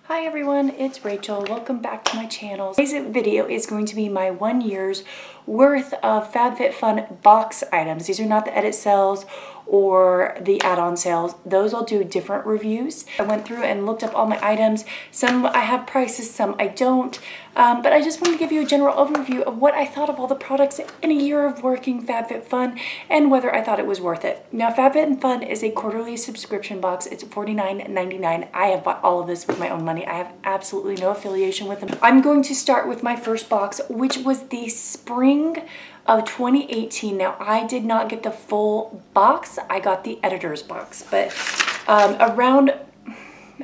Hi everyone, it's Rachel. Welcome back to my channel. Today's video is going to be my 1 year's worth of FabFitFun box items. These are not the edit sales or the add-on sales. Those I'll do different reviews. I went through and looked up all my items. Some I have prices, some I don't. But I just want to give you a general overview of what I thought of all the products in a year of working FabFitFun and whether I thought it was worth it. Now, FabFitFun is a quarterly subscription box. It's $49.99. I have bought all of this with my own money. I have absolutely no affiliation with them. I'm going to start with my first box, which was the spring of 2018. Now, I did not get the full box. I got the editor's box, but around,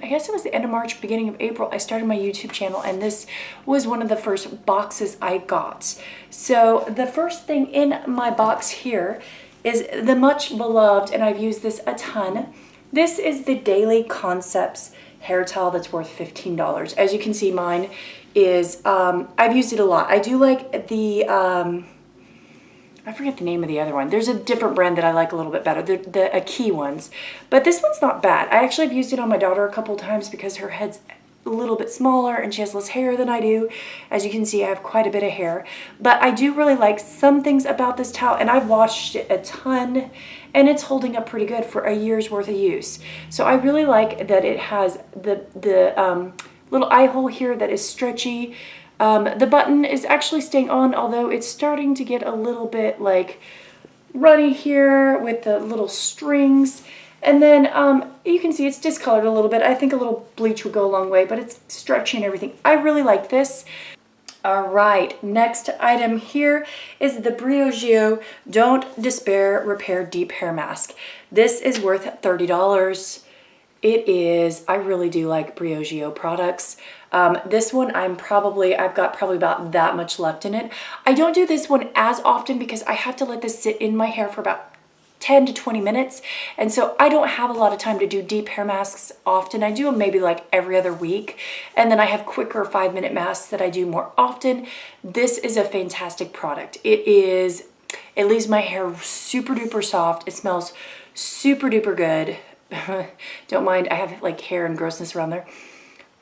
I guess it was the end of March, beginning of April, I started my YouTube channel, and this was one of the first boxes I got. So the first thing in my box here is the much beloved, and I've used this a ton. This is the Daily Concepts hair towel that's worth $15. As you can see, mine is, I've used it a lot. I do like the, I forget the name of the other one. There's a different brand that I like a little bit better, the Key ones. But this one's not bad. I actually have used it on my daughter a couple times because her head's a little bit smaller and she has less hair than I do. As you can see, I have quite a bit of hair. But I do really like some things about this towel, and I've washed it a ton, and it's holding up pretty good for a year's worth of use. So I really like that it has the little eye hole here that is stretchy. The button is actually staying on, although it's starting to get a little bit like runny here with the little strings. And then you can see it's discolored a little bit. I think a little bleach would go a long way, but it's stretchy and everything. I really like this. All right, next item here is the Briogeo Don't Despair Repair Deep Hair Mask. This is worth $30. It is, I really do like Briogeo products. This one I've got probably about that much left in it. I don't do this one as often because I have to let this sit in my hair for about 10 to 20 minutes. And so I don't have a lot of time to do deep hair masks often. I do them maybe like every other week. And then I have quicker 5-minute masks that I do more often. This is a fantastic product. It leaves my hair super duper soft. It smells super duper good. Don't mind, I have like hair and grossness around there.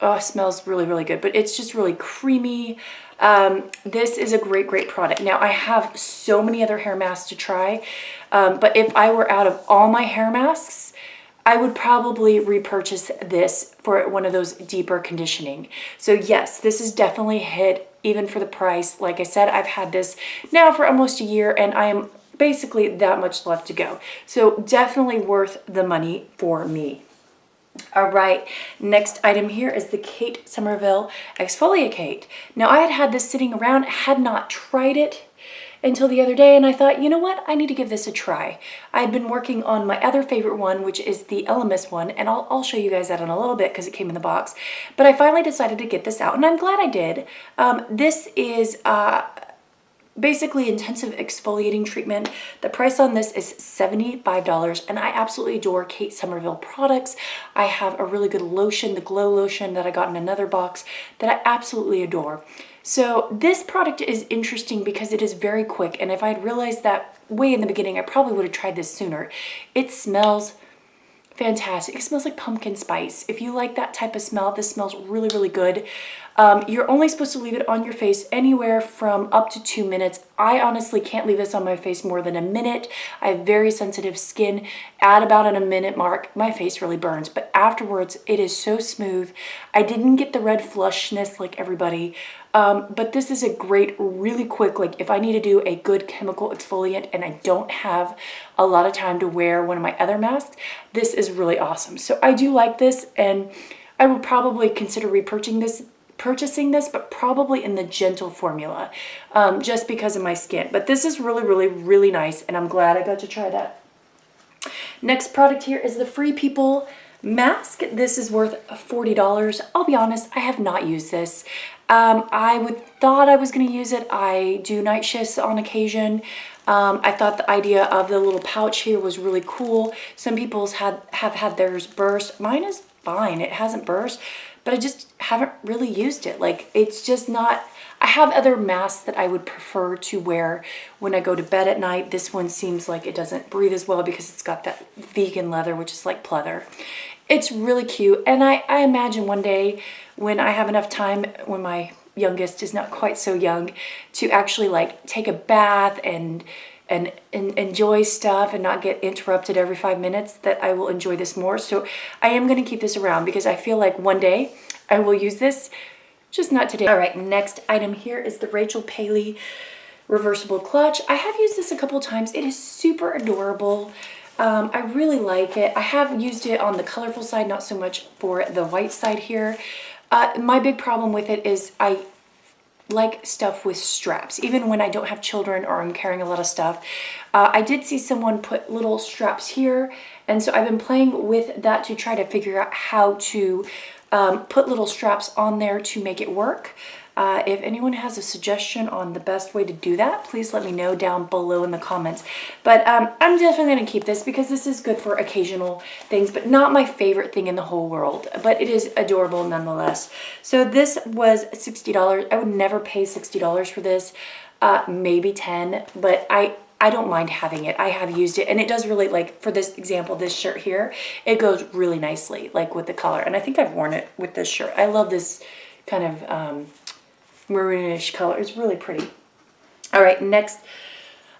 Oh, it smells really, really good, but it's just really creamy. This is a great, great product. Now, I have so many other hair masks to try, but if I were out of all my hair masks, I would probably repurchase this for one of those deeper conditioning. So yes, this is definitely a hit, even for the price. Like I said, I've had this now for almost a year, and I am basically that much left to go. So definitely worth the money for me. All right, next item here is the Kate Somerville Exfoliate. Now, I had this sitting around, had not tried it until the other day, and I thought, you know what, I need to give this a try. I've been working on my other favorite one, which is the Elemis one, and I'll show you guys that in a little bit because it came in the box. But I finally decided to get this out, and I'm glad I did. This is basically intensive exfoliating treatment. The price on this is $75, and I absolutely adore Kate Somerville products. I have a really good lotion, the Glow Lotion that I got in another box that I absolutely adore. So this product is interesting because it is very quick, and if I'd realized that way in the beginning, I probably would have tried this sooner. It smells fantastic. It smells like pumpkin spice. If you like that type of smell, this smells really, really good. You're only supposed to leave it on your face anywhere from up to 2 minutes. I honestly can't leave this on my face more than a minute. I have very sensitive skin. At about a minute mark, my face really burns, but afterwards it is so smooth. I didn't get the red flushness like everybody, but this is a great, really quick, like if I need to do a good chemical exfoliant and I don't have a lot of time to wear one of my other masks, this is really awesome. So I do like this, and I would probably consider purchasing this, but probably in the gentle formula, just because of my skin. But this is really, really, really nice, and I'm glad I got to try that. Next product here is the Free People mask. This is worth $40. I'll be honest, I have not used this. I thought I was going to use it. I do night shifts on occasion. I thought the idea of the little pouch here was really cool. Some people's have had theirs burst. Mine is fine. It hasn't burst, but I just haven't really used it. Like, it's just not, I have other masks that I would prefer to wear when I go to bed at night. This one seems like it doesn't breathe as well because it's got that vegan leather, which is like pleather. It's really cute. And I imagine one day when I have enough time, when my youngest is not quite so young, to actually like take a bath and enjoy stuff and not get interrupted every 5 minutes, that I will enjoy this more. So I am going to keep this around because I feel like one day I will use this, just not today. All right, next item here is the Rachel Paley reversible clutch. I have used this a couple times. It is super adorable. I really like it. I have used it on the colorful side, not so much for the white side here. My big problem with it is I like stuff with straps, even when I don't have children or I'm carrying a lot of stuff. I did see someone put little straps here, and so I've been playing with that to try to figure out how to put little straps on there to make it work. If anyone has a suggestion on the best way to do that, please let me know down below in the comments. But I'm definitely going to keep this because this is good for occasional things, but not my favorite thing in the whole world. But it is adorable nonetheless. So this was $60. I would never pay $60 for this, maybe 10, but I don't mind having it. I have used it, and it does really, like for this example, this shirt here, it goes really nicely, like with the color. And I think I've worn it with this shirt. I love this kind of maroonish color. It's really pretty. All right, next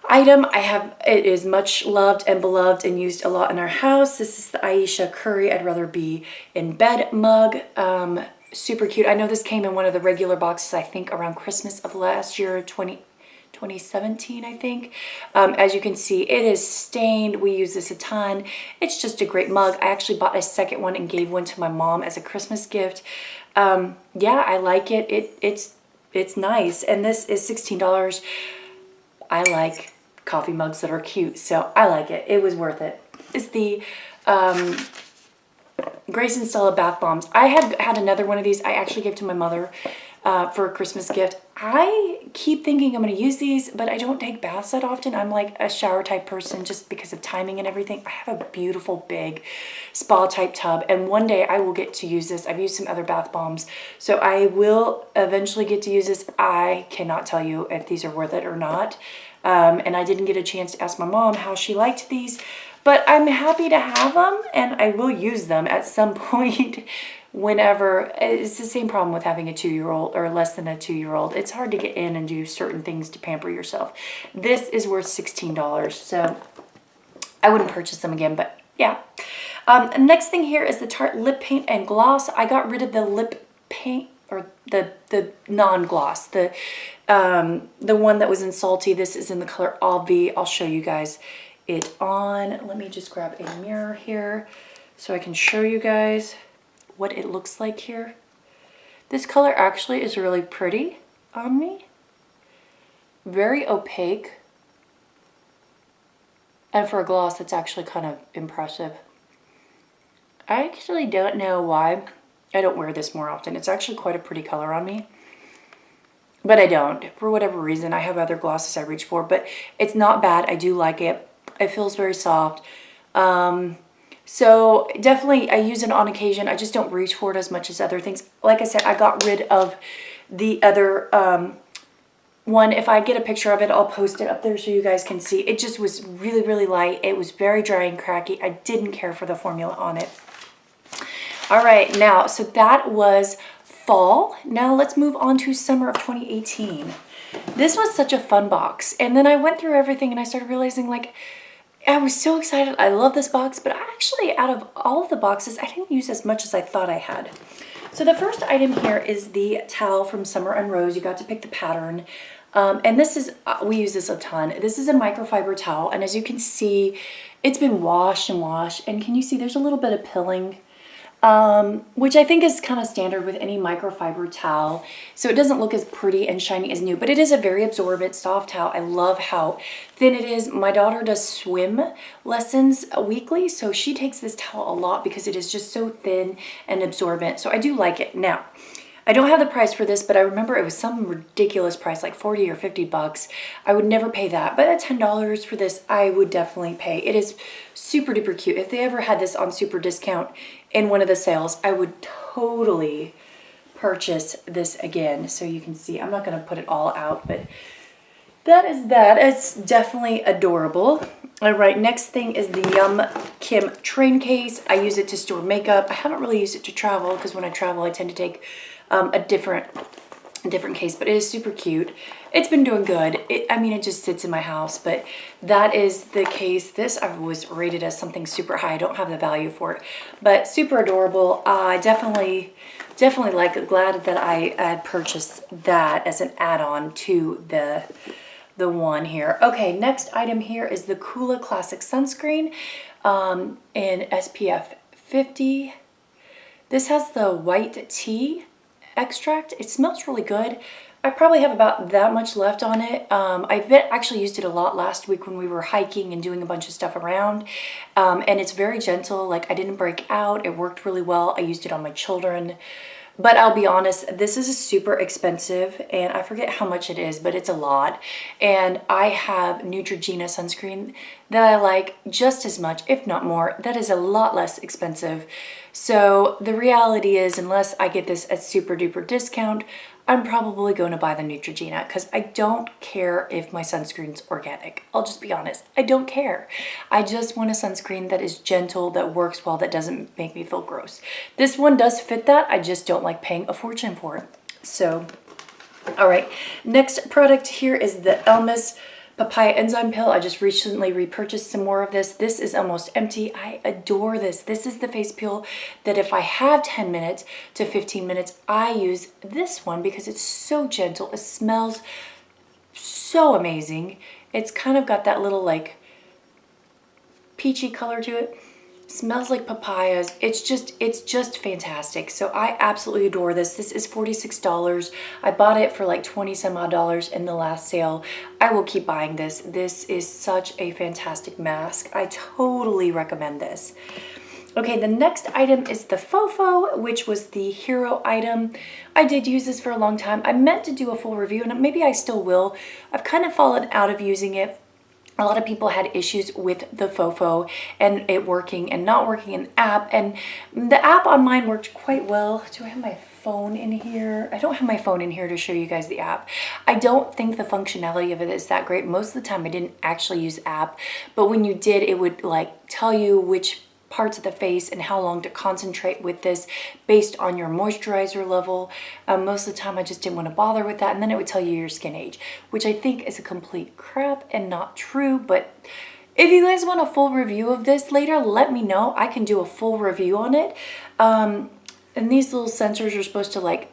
item I have, it is much loved and beloved and used a lot in our house. This is the Aisha Curry I'd Rather Be in Bed mug. Super cute. I know this came in one of the regular boxes, I think around Christmas of last year, 2017, I think. As you can see, it is stained. We use this a ton. It's just a great mug. I actually bought a second one and gave one to my mom as a Christmas gift. Yeah, I like it. It's nice, and this is $16. I like coffee mugs that are cute, so I like it. It was worth it. It's the Grace and Stella bath bombs. I had another one of these. I actually gave to my mother for a Christmas gift. I keep thinking I'm going to use these, but I don't take baths that often. I'm like a shower type person just because of timing and everything. I have a beautiful big spa type tub, and one day I will get to use this. I've used some other bath bombs, so I will eventually get to use this. I cannot tell you if these are worth it or not. And I didn't get a chance to ask my mom how she liked these, but I'm happy to have them, and I will use them at some point. Whenever. It's the same problem with having a 2-year-old or less than a 2-year-old. It's hard to get in and do certain things to pamper yourself. This is worth $16, so I wouldn't purchase them again, but yeah. Next thing here is the Tarte lip paint and gloss. I got rid of the lip paint, or the non-gloss, the one that was in Salty. This is in the color Obvi. I'll show you guys it on. Let me just grab a mirror here so I can show you guys what it looks like here. This color actually is really pretty on me. Very opaque. And for a gloss, it's actually kind of impressive. I actually don't know why I don't wear this more often. It's actually quite a pretty color on me. But I don't. For whatever reason, I have other glosses I reach for, but it's not bad. I do like it. It feels very soft. So definitely I use it on occasion. I just don't reach for it as much as other things. Like I said, I got rid of the other one. If I get a picture of it, I'll post it up there so you guys can see. It just was really, really light. It was very dry and cracky. I didn't care for the formula on it. All right, now, so that was fall. Now let's move on to summer of 2018. This was such a fun box. And then I went through everything and I started realizing, like, I was so excited. I love this box, but actually out of all of the boxes, I didn't use as much as I thought I had. So the first item here is the towel from Summer and Rose. You got to pick the pattern. And this is, we use this a ton. This is a microfiber towel. And as you can see, it's been washed and washed. And can you see there's a little bit of pilling? Which I think is kind of standard with any microfiber towel. So it doesn't look as pretty and shiny as new, but it is a very absorbent, soft towel. I love how thin it is. My daughter does swim lessons weekly, so she takes this towel a lot because it is just so thin and absorbent. So I do like it. Now, I don't have the price for this, but I remember it was some ridiculous price, like 40 or 50 bucks. I would never pay that, but at $10 for this, I would definitely pay. It is super duper cute. If they ever had this on super discount in one of the sales, I would totally purchase this again. So you can see, I'm not gonna put it all out, but that is that. It's definitely adorable. All right, next thing is the Yum Kim train case. I use it to store makeup. I haven't really used it to travel because when I travel, I tend to take a different case, but it is super cute. It's been doing good. I mean, it just sits in my house, but that is the case. This I was rated as something super high. I don't have the value for it, but super adorable. I definitely like it. Glad that I had purchased that as an add-on to the one here. Okay, next item here is the Kula Classic Sunscreen in SPF 50. This has the white tea extract. It smells really good. I probably have about that much left on it. I've actually used it a lot last week when we were hiking and doing a bunch of stuff around. And it's very gentle. Like, I didn't break out. It worked really well. I used it on my children. But I'll be honest, this is super expensive, and I forget how much it is, but it's a lot. And I have Neutrogena sunscreen that I like just as much, if not more. That is a lot less expensive. So the reality is, unless I get this at super duper discount, I'm probably going to buy the Neutrogena because I don't care if my sunscreen's organic. I'll just be honest. I don't care. I just want a sunscreen that is gentle, that works well, that doesn't make me feel gross. This one does fit that. I just don't like paying a fortune for it. So, all right. Next product here is the Elmis Papaya Enzyme Pill. I just recently repurchased some more of this. This is almost empty. I adore this. This is the face peel that if I have 10 minutes to 15 minutes, I use this one because it's so gentle. It smells so amazing. It's kind of got that little like peachy color to it. Smells like papayas. It's just fantastic. So I absolutely adore this. This is $46. I bought it for like 20 some odd dollars in the last sale. I will keep buying this. This is such a fantastic mask. I totally recommend this. Okay, the next item is the Fofo, which was the hero item. I did use this for a long time. I meant to do a full review, and maybe I still will. I've kind of fallen out of using it. A lot of people had issues with the Fofo and it working and not working in the app. And the app on mine worked quite well. Do I have my phone in here? I don't have my phone in here to show you guys the app. I don't think the functionality of it is that great. Most of the time I didn't actually use the app, but when you did, it would like tell you which parts of the face and how long to concentrate with this based on your moisturizer level. Most of the time I just didn't want to bother with that, and then it would tell you your skin age, which I think is a complete crap and not true. But if you guys want a full review of this later, let me know. I can do a full review on it. And these little sensors are supposed to like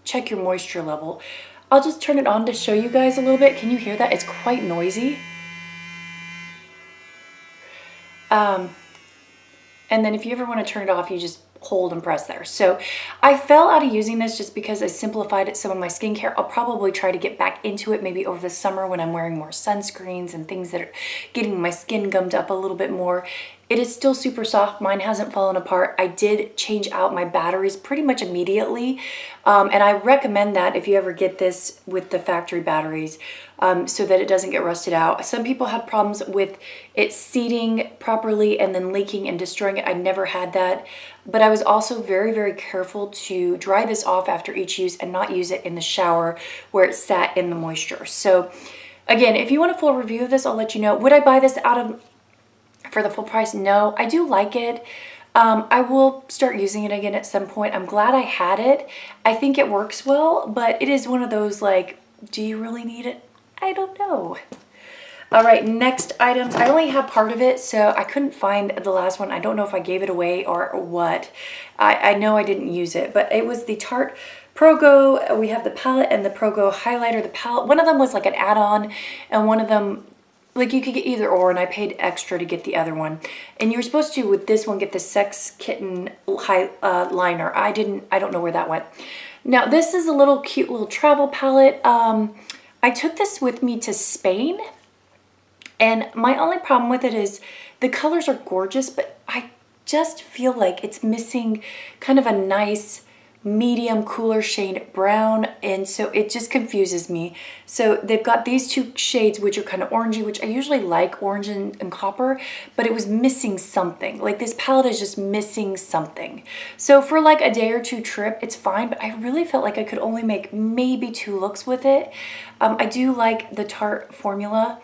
check your moisture level. I'll just turn it on to show you guys a little bit. Can you hear that? It's quite noisy. And then if you ever want to turn it off, you just hold and press there. So I fell out of using this just because I simplified some of my skincare. I'll probably try to get back into it maybe over the summer when I'm wearing more sunscreens and things that are getting my skin gummed up a little bit more. It is still super soft. Mine hasn't fallen apart. I did change out my batteries pretty much immediately. And I recommend that if you ever get this with the factory batteries so that it doesn't get rusted out. Some people had problems with it seating properly and then leaking and destroying it. I never had that. But I was also very, very careful to dry this off after each use and not use it in the shower where it sat in the moisture. So again, if you want a full review of this, I'll let you know. Would I buy this for the full price? No, I do like it. I will start using it again at some point. I'm glad I had it. I think it works well, but it is one of those like, do you really need it? I don't know. All right, next items. I only have part of it, so I couldn't find the last one. I don't know if I gave it away or what. I know I didn't use it, but it was the Tarte Pro-Go. We have the palette and the Pro-Go highlighter. The palette, one of them was like an add-on, and one of them, like you could get either or, and I paid extra to get the other one. And you were supposed to, with this one, get the Sex Kitten liner. I don't know where that went. Now, this is a little cute little travel palette. I took this with me to Spain, and my only problem with it is the colors are gorgeous, but I just feel like it's missing kind of a nice medium cooler shade brown, and so it just confuses me. So they've got these two shades which are kind of orangey, which I usually like orange and copper, but it was missing something. Like this palette is just missing something. So for like a day or two trip, it's fine, but I really felt like I could only make maybe 2 looks with it. I do like the Tarte formula.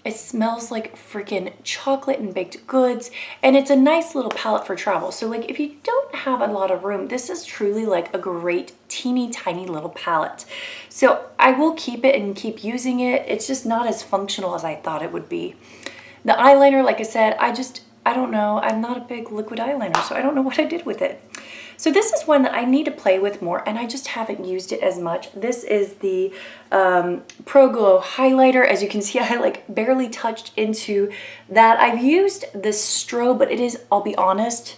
It smells like freaking chocolate and baked goods, and it's a nice little palette for travel. So like if you don't have a lot of room, this is truly like a great teeny tiny little palette. So I will keep it and keep using it. It's just not as functional as I thought it would be. The eyeliner, like I said, I don't know. I'm not a big liquid eyeliner, so I don't know what I did with it. So this is one that I need to play with more, and I just haven't used it as much. This is the Pro Glow highlighter. As you can see, I like barely touched into that. I've used this strobe, but it is, I'll be honest,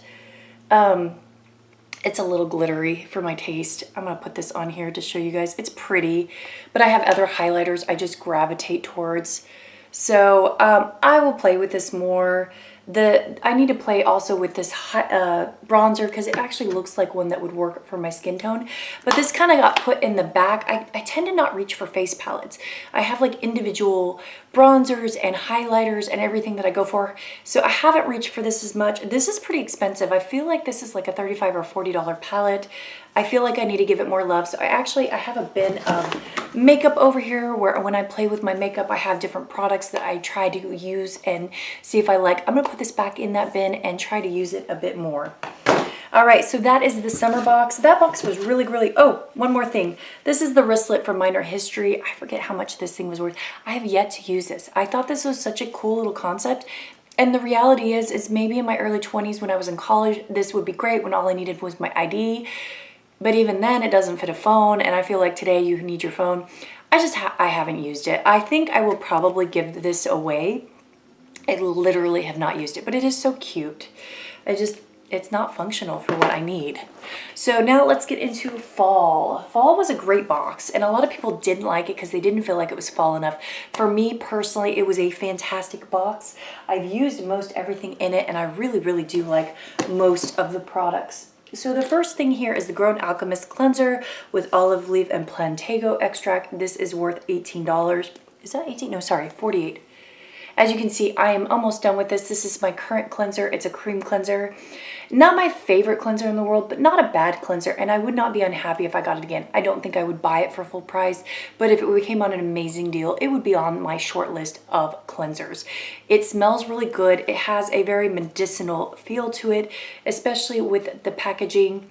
it's a little glittery for my taste. I'm gonna put this on here to show you guys. It's pretty, but I have other highlighters I just gravitate towards. So I will play with this more. I need to play also with this bronzer because it actually looks like one that would work for my skin tone. But this kind of got put in the back. I tend to not reach for face palettes. I have like individual bronzers and highlighters and everything that I go for. So I haven't reached for this as much. This is pretty expensive. I feel like this is like a $35 or $40 palette. I feel like I need to give it more love. So I have a bin of makeup over here where when I play with my makeup, I have different products that I try to use and see if I like. I'm gonna put this back in that bin and try to use it a bit more. All right, so that is the summer box. That box was really, oh, one more thing. This is the wristlet from Minor History. I forget how much this thing was worth. I have yet to use this. I thought this was such a cool little concept. And the reality is maybe in my early 20s when I was in college, this would be great when all I needed was my ID. But even then, it doesn't fit a phone, and I feel like today you need your phone. I haven't used it. I think I will probably give this away. I literally have not used it, but it is so cute. It's not functional for what I need. So now let's get into fall. Fall was a great box, and a lot of people didn't like it because they didn't feel like it was fall enough. For me personally, it was a fantastic box. I've used most everything in it, and I really do like most of the products. So the first thing here is the Grown Alchemist cleanser with olive leaf and plantago extract. This is worth $18. Is that 18? No, sorry, 48. As you can see, I am almost done with this. This is my current cleanser. It's a cream cleanser. Not my favorite cleanser in the world, but not a bad cleanser, and I would not be unhappy if I got it again. I don't think I would buy it for full price, but if it came on an amazing deal, it would be on my short list of cleansers. It smells really good. It has a very medicinal feel to it, especially with the packaging.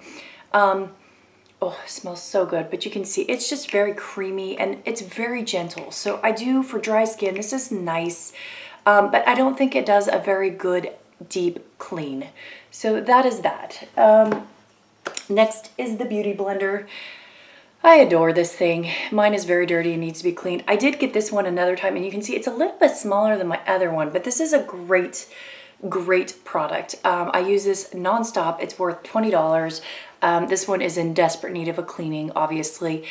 Oh, it smells so good, but you can see it's just very creamy and it's very gentle. So I do, for dry skin, this is nice, but I don't think it does a very good deep clean. So that is that. Next is the Beauty Blender. I adore this thing. Mine is very dirty and needs to be cleaned. I did get this one another time, and you can see it's a little bit smaller than my other one, but this is a great product. I use this nonstop. It's worth $20. This one is in desperate need of a cleaning, obviously.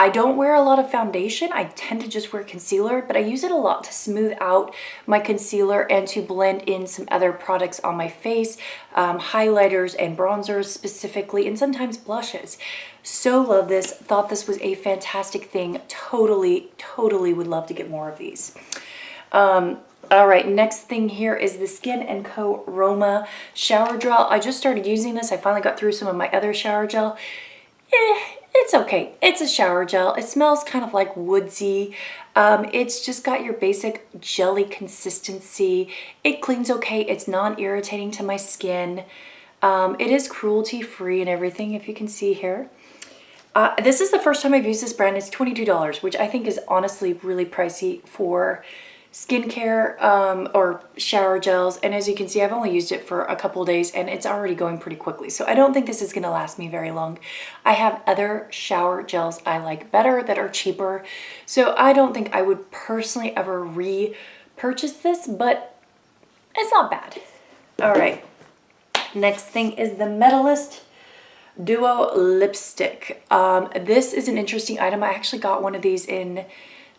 I don't wear a lot of foundation. I tend to just wear concealer, but I use it a lot to smooth out my concealer and to blend in some other products on my face, highlighters and bronzers specifically, and sometimes blushes. So love this. Thought this was a fantastic thing. Totally would love to get more of these. All right, next thing here is the Skin & Co. Roma Shower Gel. I just started using this. I finally got through some of my other shower gel. It's okay. It's a shower gel. It smells kind of like woodsy. It's just got your basic jelly consistency. It cleans okay. It's non-irritating to my skin. It is cruelty-free and everything, if you can see here. This is the first time I've used this brand. It's $22, which I think is honestly really pricey for skincare or shower gels, and as you can see, I've only used it for a couple days and it's already going pretty quickly, so I don't think this is going to last me very long. I have other shower gels I like better that are cheaper, so I don't think I would personally ever repurchase this, but it's not bad. All right, next thing is the Metalist Duo Lipstick. This is an interesting item. I actually got one of these in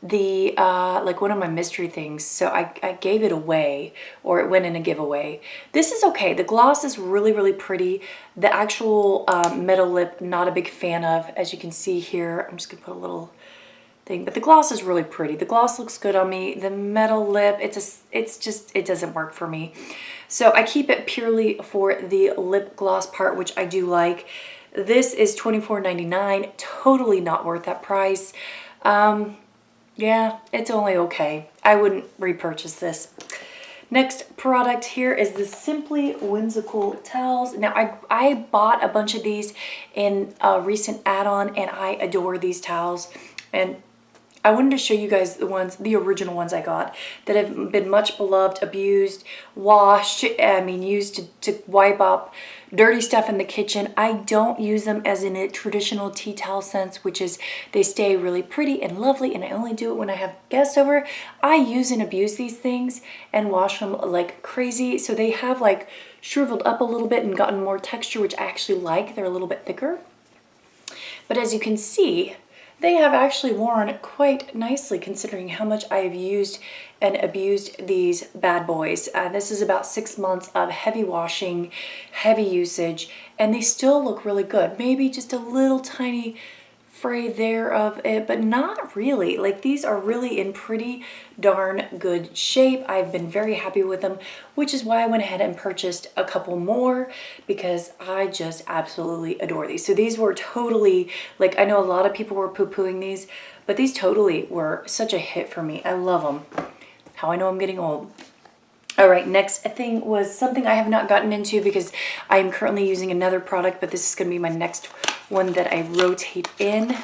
the like one of my mystery things, so I gave it away, or it went in a giveaway. This is okay. The gloss is really, really pretty. The actual metal lip, not a big fan of, as you can see here. I'm just gonna put a little thing, but the gloss is really pretty. The gloss looks good on me. The metal lip, it doesn't work for me. So I keep it purely for the lip gloss part, which I do like. This is $24.99, totally not worth that price. Yeah, it's only okay. I wouldn't repurchase this. Next product here is the Simply Whimsical towels. Now, I bought a bunch of these in a recent add-on, and I adore these towels. And I wanted to show you guys the original ones I got that have been much beloved, abused, washed, used to wipe up dirty stuff in the kitchen. I don't use them as in a traditional tea towel sense, which is they stay really pretty and lovely, and I only do it when I have guests over. I use and abuse these things and wash them like crazy. So they have like shriveled up a little bit and gotten more texture, which I actually like. They're a little bit thicker. But as you can see, they have actually worn quite nicely considering how much I have used and abused these bad boys. This is about 6 months of heavy washing, heavy usage, and they still look really good. Maybe just a little tiny fray there of it, but not really. Like, these are really in pretty darn good shape. I've been very happy with them, which is why I went ahead and purchased a couple more, because I just absolutely adore these. So these were totally, like, I know a lot of people were poo-pooing these, but these totally were such a hit for me. I love them. How I know I'm getting old. All right, next thing was something I have not gotten into because I am currently using another product, but this is going to be my next one that I rotate in.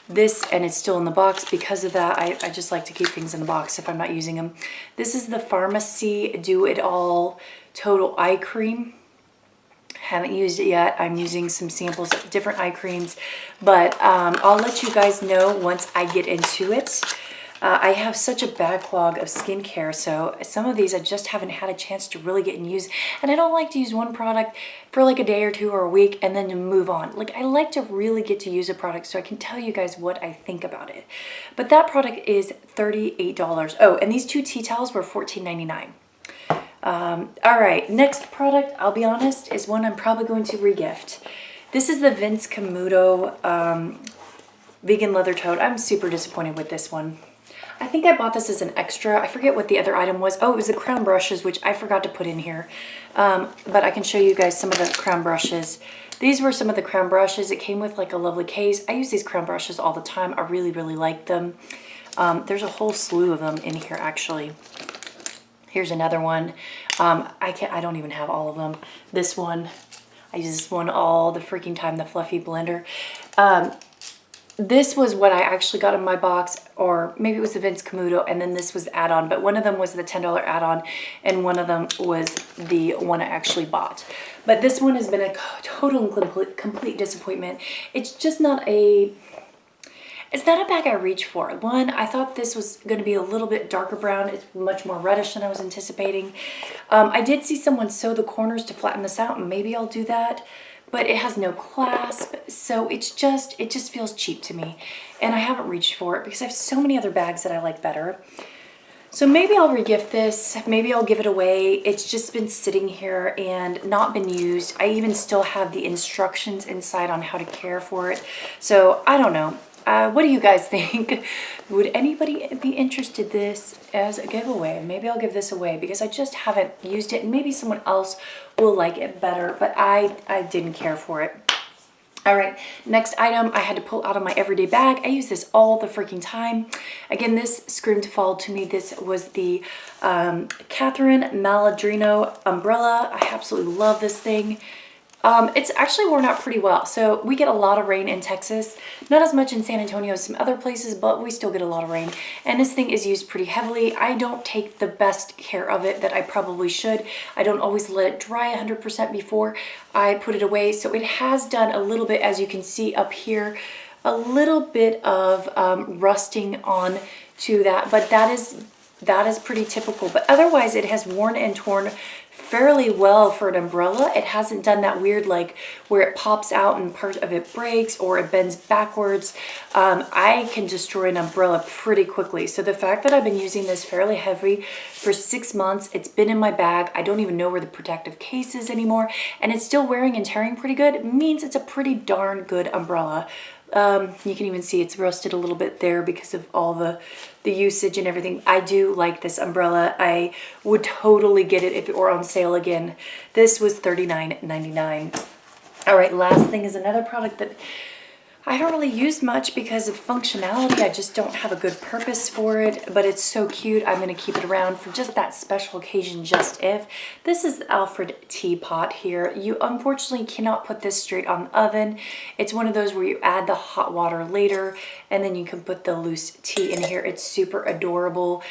This, and it's still in the box. Because of that, I just like to keep things in the box if I'm not using them. This is the Pharmacy Do It All Total Eye Cream. Haven't used it yet. I'm using some samples of different eye creams, but I'll let you guys know once I get into it. I have such a backlog of skincare, so some of these I just haven't had a chance to really get and use. And I don't like to use one product for like a day or two or a week and then to move on. Like, I like to really get to use a product so I can tell you guys what I think about it. But that product is $38. Oh, and these two tea towels were $14.99. All right, next product, I'll be honest, is one I'm probably going to regift. This is the Vince Camuto vegan leather tote. I'm super disappointed with this one. I think I bought this as an extra. I forget what the other item was. Oh, it was the crown brushes, which I forgot to put in here. But I can show you guys some of the crown brushes. These were some of the crown brushes. It came with like a lovely case. I use these crown brushes all the time. I really, really like them. There's a whole slew of them in here, actually. Here's another one. I don't even have all of them. This one, I use this one all the freaking time, the fluffy blender. This was what I actually got in my box, or maybe it was the Vince Camuto, and then this was the add-on, but one of them was the $10 add-on, and one of them was the one I actually bought. But this one has been a total and complete disappointment. It's just not a... It's not a bag I reach for. One, I thought this was going to be a little bit darker brown. It's much more reddish than I was anticipating. I did see someone sew the corners to flatten this out, and maybe I'll do that. But it has no clasp, so it just feels cheap to me. And I haven't reached for it because I have so many other bags that I like better. So maybe I'll regift this, maybe I'll give it away. It's just been sitting here and not been used. I even still have the instructions inside on how to care for it. So I don't know. What do you guys think? Would anybody be interested in this as a giveaway? Maybe I'll give this away because I just haven't used it, and maybe someone else will like it better, but I didn't care for it. All right, next item I had to pull out of my everyday bag. I use this all the freaking time. Again, this screamed to fall to me. This was the Catherine Maladrino umbrella. I absolutely love this thing. It's actually worn out pretty well. So we get a lot of rain in Texas, not as much in San Antonio as some other places, but we still get a lot of rain. And this thing is used pretty heavily. I don't take the best care of it that I probably should. I don't always let it dry 100% before I put it away. So it has done a little bit, as you can see up here, a little bit of rusting on to that, but that is pretty typical. But otherwise it has worn and torn fairly well for an umbrella. It hasn't done that weird like where it pops out and part of it breaks or it bends backwards. I can destroy an umbrella pretty quickly. So the fact that I've been using this fairly heavy for 6 months, it's been in my bag. I don't even know where the protective case is anymore, and it's still wearing and tearing pretty good. It means it's a pretty darn good umbrella. You can even see it's rusted a little bit there because of all the usage and everything. I do like this umbrella. I would totally get it if it were on sale again. This was $39.99. All right, last thing is another product that I don't really use much because of functionality. I just don't have a good purpose for it, but it's so cute. I'm gonna keep it around for just that special occasion, just if. This is the Alfred teapot here. You unfortunately cannot put this straight on the oven. It's one of those where you add the hot water later, and then you can put the loose tea in here. It's super adorable.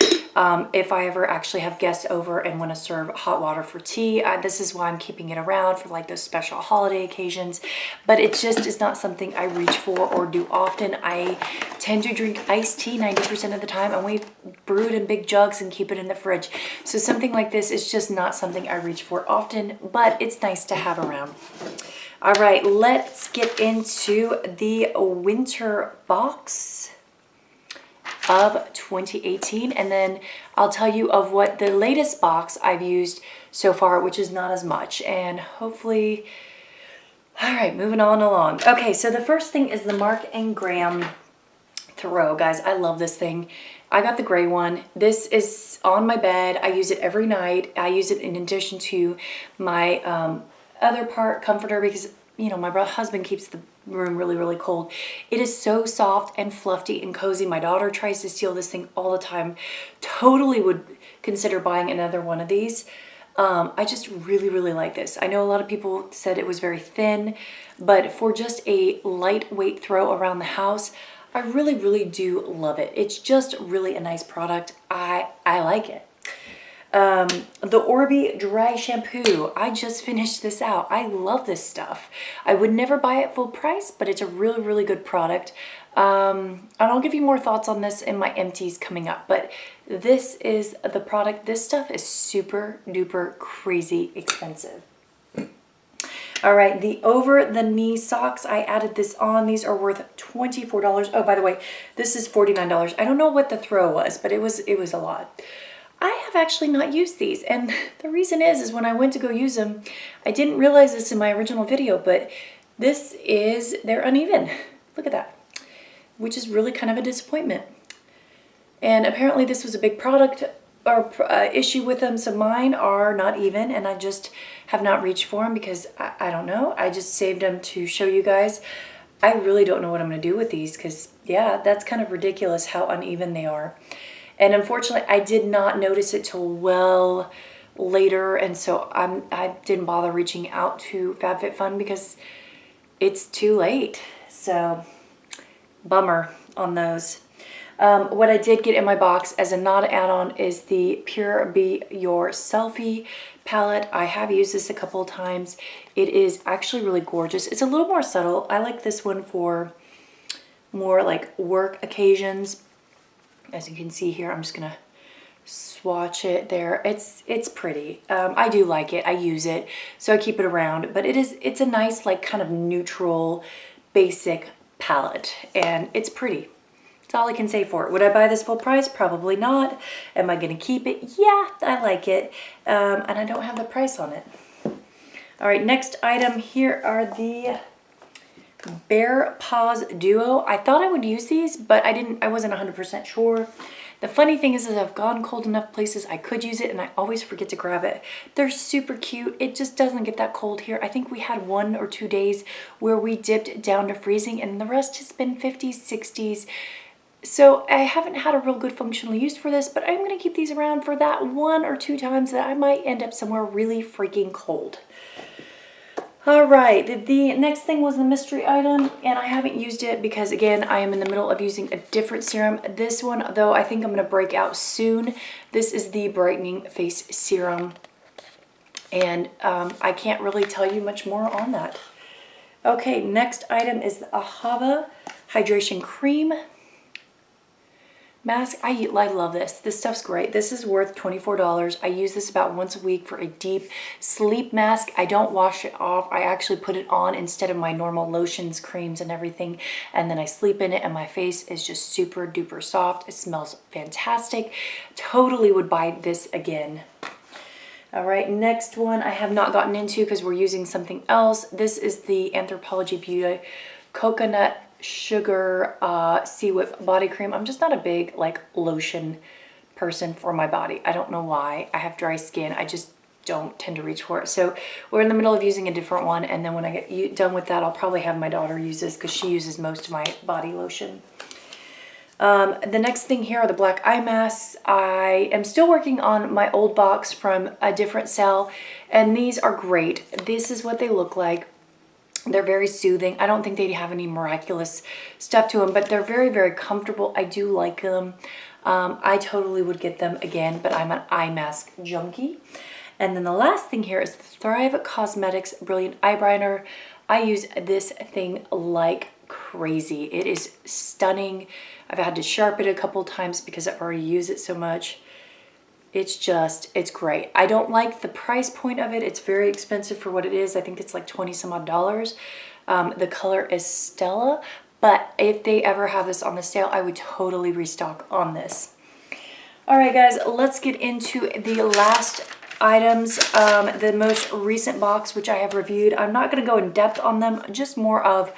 If I ever actually have guests over and want to serve hot water for tea, this is why I'm keeping it around for like those special holiday occasions. But it just is not something I reach for or do often. I tend to drink iced tea 90% of the time, and we brew it in big jugs and keep it in the fridge. So something like this is just not something I reach for often, but it's nice to have around. All right, let's get into the winter box of 2018, and then I'll tell you of what the latest box I've used so far, which is not as much, and hopefully. All right, moving on along. Okay, so the first thing is the Mark & Graham throw. Guys, I love this thing. I got the gray one. This is on my bed. I use it every night. I use it in addition to my other part comforter because, you know, my husband keeps the room really, really cold. It is so soft and fluffy and cozy. My daughter tries to steal this thing all the time. Totally would consider buying another one of these. I just really, really like this. I know a lot of people said it was very thin, but for just a lightweight throw around the house, I really, really do love it. It's just really a nice product. I like it. The Orbi dry shampoo. I just finished this out. I love this stuff. I would never buy it full price, but it's a really, really good product. And I'll give you more thoughts on this in my empties coming up, but this is the product. This stuff is super duper crazy expensive. All right, the over the knee socks, I added this on. These are worth $24. Oh, by the way, this is $49. I don't know what the throw was, but it was a lot. I have actually not used these, and the reason is when I went to go use them, I didn't realize this in my original video, but they're uneven. Look at that, which is really kind of a disappointment. And apparently this was a big product or issue with them, so mine are not even, and I just have not reached for them because I don't know. I just saved them to show you guys. I really don't know what I'm going to do with these because, yeah, that's kind of ridiculous how uneven they are. And unfortunately, I did not notice it till well later, and so I didn't bother reaching out to FabFitFun because it's too late. So, bummer on those. What I did get in my box as a not add-on is the Pure Be Your Selfie palette. I have used this a couple of times. It is actually really gorgeous. It's a little more subtle. I like this one for more like work occasions. As you can see here, I'm just gonna swatch it there. It's pretty. I do like it. I use it, so I keep it around. But it's a nice, like, kind of neutral, basic palette, and it's pretty. That's all I can say for it. Would I buy this full price? Probably not. Am I gonna keep it? Yeah, I like it, and I don't have the price on it. All right, next item here are the Bear Paws Duo. I thought I would use these, but I wasn't 100% sure. The funny thing is I've gone cold enough places I could use it, and I always forget to grab it. They're super cute. It just doesn't get that cold here. I think we had 1 or 2 days where we dipped down to freezing, and the rest has been 50s, 60s. So I haven't had a real good functional use for this, but I'm going to keep these around for that 1 or 2 times that I might end up somewhere really freaking cold. All right, the next thing was the mystery item, and I haven't used it because, again, I am in the middle of using a different serum. This one, though, I think I'm going to break out soon. This is the Brightening Face Serum, and I can't really tell you much more on that. Okay, next item is the Ahava Hydration Cream. mask. I love this. This stuff's great. This is worth $24. I use this about once a week for a deep sleep mask. I don't wash it off. I actually put it on instead of my normal lotions, creams, and everything. And then I sleep in it and my face is just super duper soft. It smells fantastic. Totally would buy this again. All right, next one I have not gotten into because we're using something else. This is the Anthropologie Beauty Coconut Sugar Sea Whip Body Cream. I'm just not a big like lotion person for my body. I don't know why. I have dry skin. I just don't tend to reach for it. So we're in the middle of using a different one, and then when I get done with that, I'll probably have my daughter use this because she uses most of my body lotion. The next thing here are the black eye masks. I am still working on my old box from a different sale, and these are great. This is what they look like. They're very soothing. I don't think they have any miraculous stuff to them, but they're very, very comfortable. I do like them. I totally would get them again, but I'm an eye mask junkie. And then the last thing here is the Thrive Cosmetics Brilliant Eyeliner. I use this thing like crazy. It is stunning. I've had to sharpen it a couple times because I've already used it so much. It's great. I don't like the price point of it. It's very expensive for what it is. I think it's like 20 some odd dollars. The color is Stella, but if they ever have this on the sale, I would totally restock on this. All right, guys, let's get into the last items. The most recent box, which I have reviewed. I'm not going to go in depth on them, just more of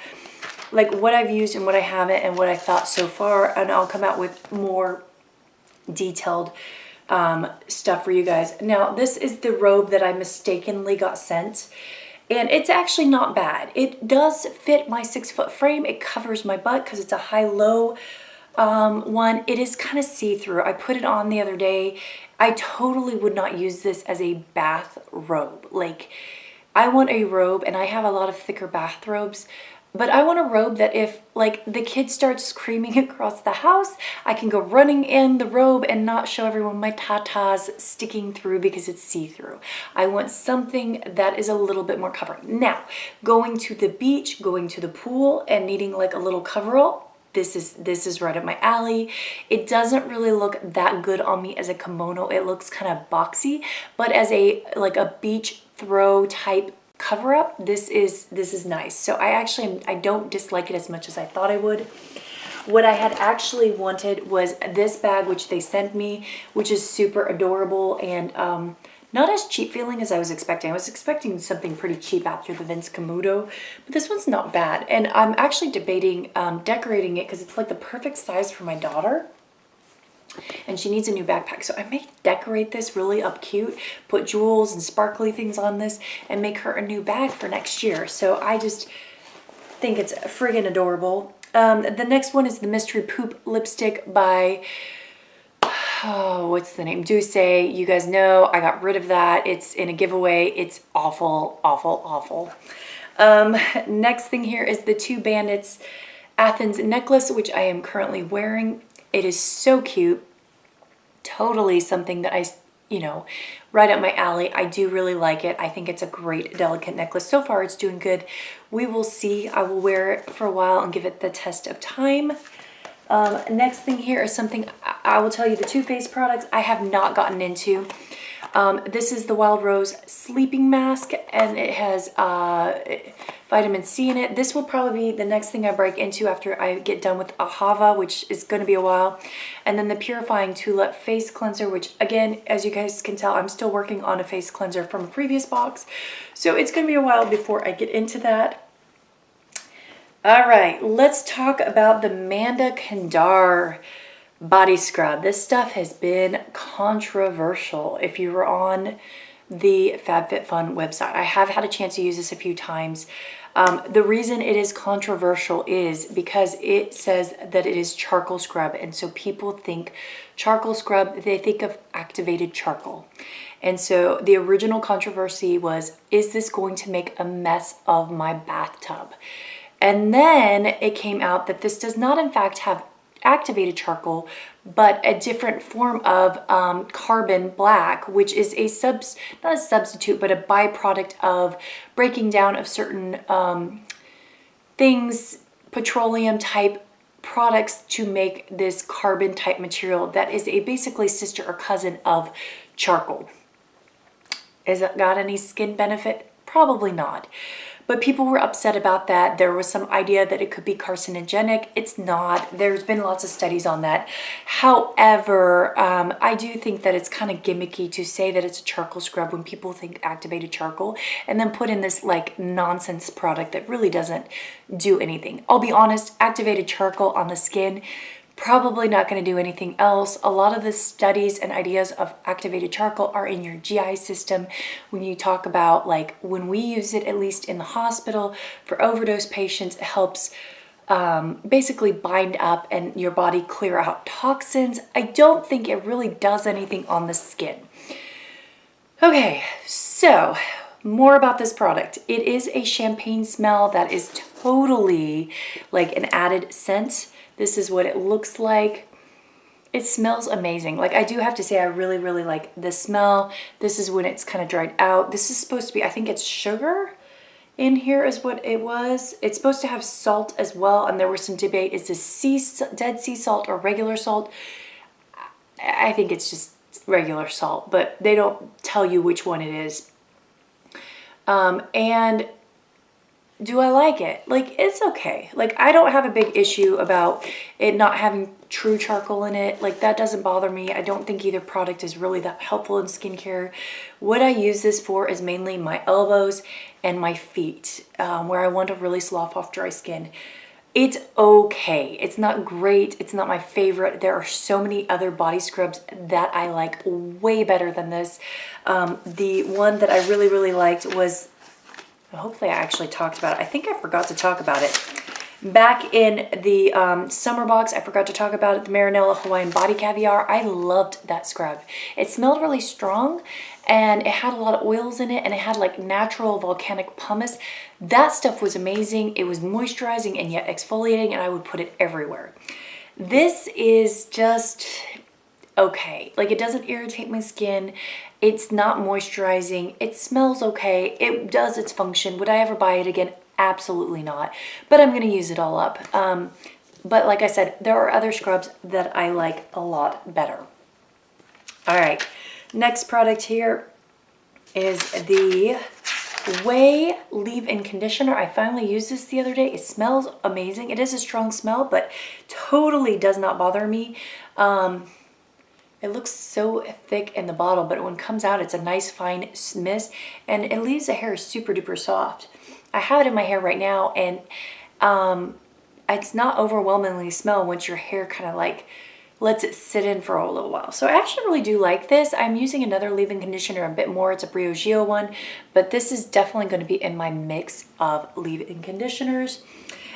like what I've used and what I haven't and what I thought so far, and I'll come out with more detailed stuff for you guys. Now, this is the robe that I mistakenly got sent, and it's actually not bad. It does fit my 6-foot frame. It covers my butt because it's a high-low one. It is kind of see-through. I put it on the other day. I totally would not use this as a bath robe. Like, I want a robe, and I have a lot of thicker bathrobes, but I want a robe that if like the kid starts screaming across the house, I can go running in the robe and not show everyone my tatas sticking through because it's see-through. I want something that is a little bit more covering. Now, going to the beach, going to the pool, and needing like a little coverall, this is right up my alley. It doesn't really look that good on me as a kimono. It looks kind of boxy, but as a like a beach throw type cover up, this is nice. So I don't dislike it as much as I thought I would. What I had actually wanted was this bag, which they sent me, which is super adorable and not as cheap feeling as I was expecting. I was expecting something pretty cheap after the Vince Camuto, but this one's not bad. And I'm actually debating decorating it because it's like the perfect size for my daughter. And she needs a new backpack. So I may decorate this really up cute, put jewels and sparkly things on this, and make her a new bag for next year. So I just think it's friggin' adorable. The next one is the Mystery Poop Lipstick by, oh, what's the name? Douce. You guys know I got rid of that. It's in a giveaway. It's awful, awful, awful. Next thing here is the Two Bandits Athens necklace, which I am currently wearing. It is so cute. Totally something that right up my alley. I do really like it. I think it's a great, delicate necklace. So far, it's doing good. We will see. I will wear it for a while and give it the test of time. Next thing here is something I will tell you, the Too Faced products I have not gotten into. This is the Wild Rose Sleeping Mask, and it has vitamin C in it. This will probably be the next thing I break into after I get done with Ahava, which is going to be a while. And then the Purifying Tulip Face Cleanser, which again, as you guys can tell, I'm still working on a face cleanser from a previous box. So it's going to be a while before I get into that. All right, let's talk about the Manda Kandar body scrub. This stuff has been controversial. If you were on the FabFitFun website, I have had a chance to use this a few times. The reason it is controversial is because it says that it is charcoal scrub, and so people think charcoal scrub, they think of activated charcoal. And so the original controversy was, is this going to make a mess of my bathtub? And then it came out that this does not in fact have activated charcoal, but a different form of carbon black, which is not a substitute, but a byproduct of breaking down of certain things, petroleum type products to make this carbon type material that is a basically sister or cousin of charcoal. Has it got any skin benefit? Probably not. But people were upset about that. There was some idea that it could be carcinogenic. It's not. There's been lots of studies on that. However, I do think that it's kind of gimmicky to say that it's a charcoal scrub when people think activated charcoal and then put in this like nonsense product that really doesn't do anything. I'll be honest, activated charcoal on the skin, probably not going to do anything else. A lot of the studies and ideas of activated charcoal are in your GI system. When you talk about, like, when we use it, at least in the hospital for overdose patients, it helps basically bind up and your body clear out toxins. I don't think it really does anything on the skin. Okay, so more about this product. It is a champagne smell that is totally like an added scent. This is what it looks like. It smells amazing. Like, I do have to say, I really, really like the smell. This is when it's kind of dried out. This is supposed to be, I think it's sugar in here is what it was. It's supposed to have salt as well. And there was some debate, is this dead sea salt or regular salt? I think it's just regular salt, but they don't tell you which one it is. And do I like it? Like, it's okay. Like, I don't have a big issue about it not having true charcoal in it. Like, that doesn't bother me. I don't think either product is really that helpful in skincare. What I use this for is mainly my elbows and my feet, where I want to really slough off dry skin. It's okay. It's not great. It's not my favorite. There are so many other body scrubs that I like way better than this. The one that I really, really liked was, hopefully I actually talked about it. I think I forgot to talk about it. Back in the summer box, I forgot to talk about it, the Marinella Hawaiian Body Caviar. I loved that scrub. It smelled really strong and it had a lot of oils in it and it had like natural volcanic pumice. That stuff was amazing. It was moisturizing and yet exfoliating, and I would put it everywhere. This is just okay. Like, it doesn't irritate my skin. It's not moisturizing. It smells okay. It does its function. Would I ever buy it again? Absolutely not. But I'm going to use it all up. But like I said, there are other scrubs that I like a lot better. All right. Next product here is the Way leave-in conditioner. I finally used this the other day. It smells amazing. It is a strong smell, but totally does not bother me. It looks so thick in the bottle, but when it comes out, it's a nice fine mist, and it leaves the hair super duper soft. I have it in my hair right now, and it's not overwhelmingly smell once your hair kind of like lets it sit in for a little while. So I actually really do like this. I'm using another leave-in conditioner a bit more. It's a Briogeo one, but this is definitely going to be in my mix of leave-in conditioners.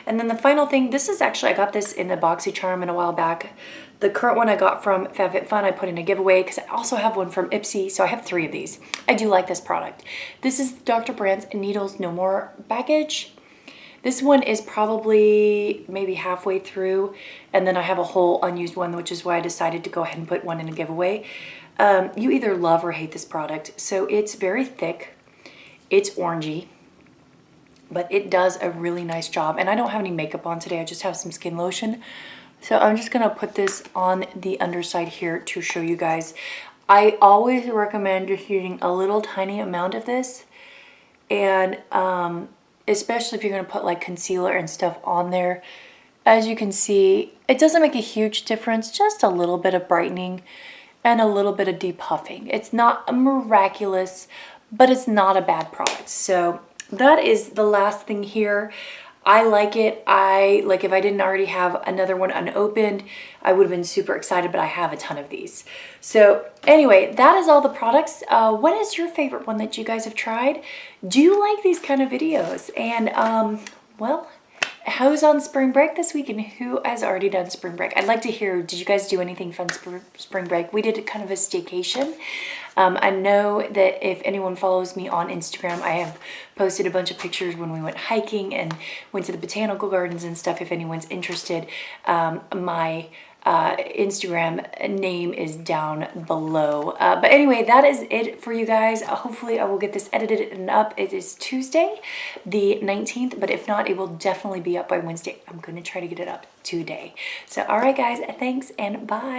And then the final thing, this is actually, I got this in the BoxyCharm a while back. The current one I got from FabFitFun, I put in a giveaway because I also have one from Ipsy, so I have 3 of these. I do like this product. This is Dr. Brandt's Needles No More baggage. This one is probably maybe halfway through, and then I have a whole unused one, which is why I decided to go ahead and put one in a giveaway. You either love or hate this product. So it's very thick, it's orangey, but it does a really nice job. And I don't have any makeup on today, I just have some skin lotion. So I'm just gonna put this on the underside here to show you guys. I always recommend just using a little tiny amount of this, and especially if you're gonna put like concealer and stuff on there. As you can see, it doesn't make a huge difference, just a little bit of brightening and a little bit of depuffing. It's not miraculous, but it's not a bad product. So that is the last thing here. I like it. Like, if I didn't already have another one unopened, I would have been super excited, but I have a ton of these. So anyway, that is all the products. What is your favorite one that you guys have tried? Do you like these kind of videos? And well, who's on spring break this week and who has already done spring break? I'd like to hear, did you guys do anything fun spring break? We did kind of a staycation. I know that if anyone follows me on Instagram, I have posted a bunch of pictures when we went hiking and went to the botanical gardens and stuff. If anyone's interested, my Instagram name is down below. But anyway, that is it for you guys. Hopefully I will get this edited and up. It is Tuesday the 19th, but if not, it will definitely be up by Wednesday. I'm gonna try to get it up today. So all right guys, thanks and bye.